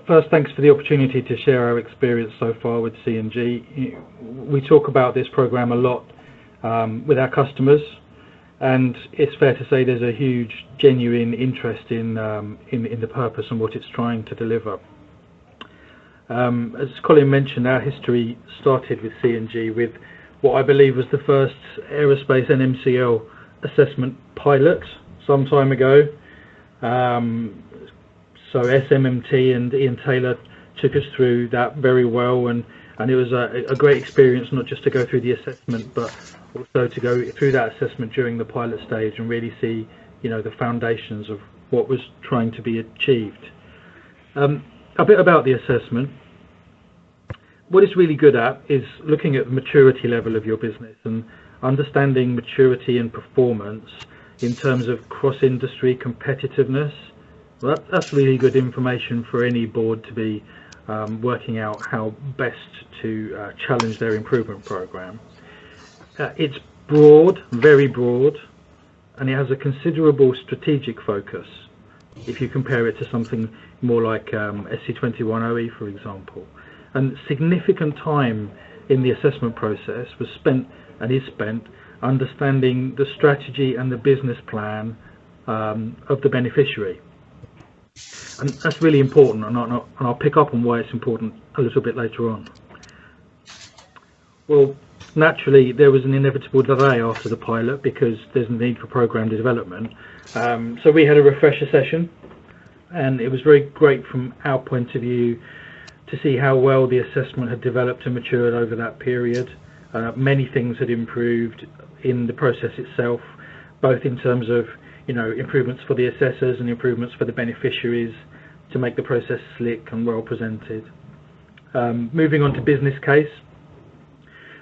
first, thanks for the opportunity to share our experience so far with C&G. We talk about this program a lot with our customers, and it's fair to say there's a huge, genuine interest in the purpose and what it's trying to deliver. As Colin mentioned, our history started with C&G with what I believe was the first aerospace NMCL assessment pilot some time ago. So SMMT and Ian Taylor took us through that very well, and it was a great experience, not just to go through the assessment, but also to go through that assessment during the pilot stage and really see, the foundations of what was trying to be achieved. A bit about the assessment. What it's really good at is looking at the maturity level of your business and understanding maturity and performance in terms of cross-industry competitiveness. Well, that's really good information for any board to be working out how best to challenge their improvement program. It's broad, very broad, and it has a considerable strategic focus if you compare it to something more like SC21 OE, for example. And significant time in the assessment process was spent and is spent understanding the strategy and the business plan of the beneficiary. And that's really important, and I'll pick up on why it's important a little bit later on. Well, naturally, there was an inevitable delay after the pilot because there's a need for program development. So we had a refresher session, and it was very great from our point of view to see how well the assessment had developed and matured over that period. Many things had improved in the process itself, both in terms of improvements for the assessors and improvements for the beneficiaries to make the process slick and well presented. Moving on to business case.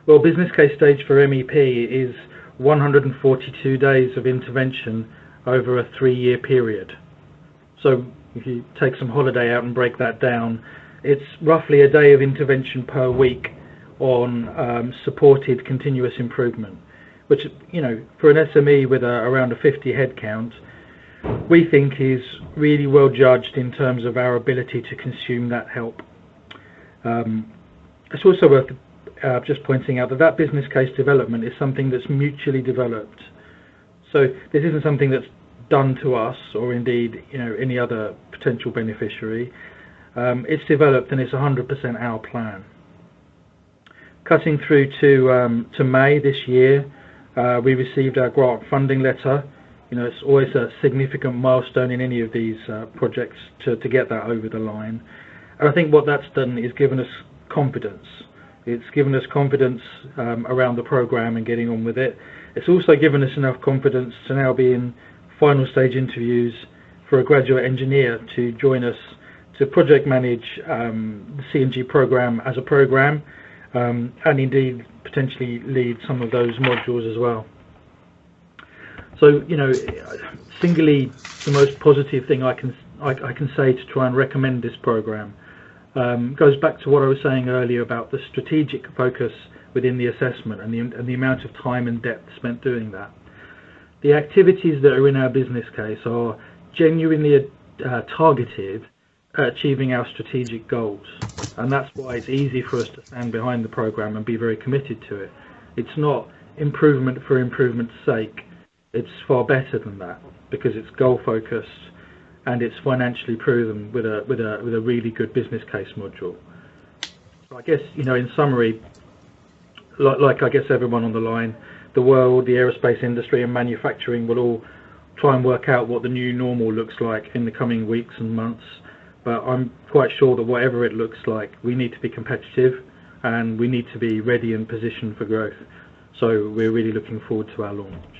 Well, business case stage for MEP is 142 days of intervention over a 3-year period. So if you take some holiday out and break that down, it's roughly a day of intervention per week on supported continuous improvement, which, for an SME with around a 50 head count, we think is really well judged in terms of our ability to consume that help. It's also worth just pointing out that business case development is something that's mutually developed. So this isn't something that's done to us or indeed any other potential beneficiary. It's developed and it's 100% our plan. Cutting through to May this year, we received our grant funding letter. It's always a significant milestone in any of these projects to get that over the line. And I think what that's done is given us confidence. It's given us confidence around the program and getting on with it. It's also given us enough confidence to now be in final stage interviews for a graduate engineer to join us to project manage the C&G program as a program, and indeed potentially lead some of those modules as well. So, singly, the most positive thing I can say to try and recommend this program goes back to what I was saying earlier about the strategic focus within the assessment and the amount of time and depth spent doing that. The activities that are in our business case are genuinely targeted at achieving our strategic goals, and that's why it's easy for us to stand behind the program and be very committed to it. It's not improvement for improvement's sake. It's far better than that because it's goal focused and it's financially proven with a really good business case module. So I guess in summary, like I guess everyone on the line, the world, the aerospace industry and manufacturing will all try and work out what the new normal looks like in the coming weeks and months. But I'm quite sure that whatever it looks like, we need to be competitive and we need to be ready and positioned for growth. So we're really looking forward to our launch.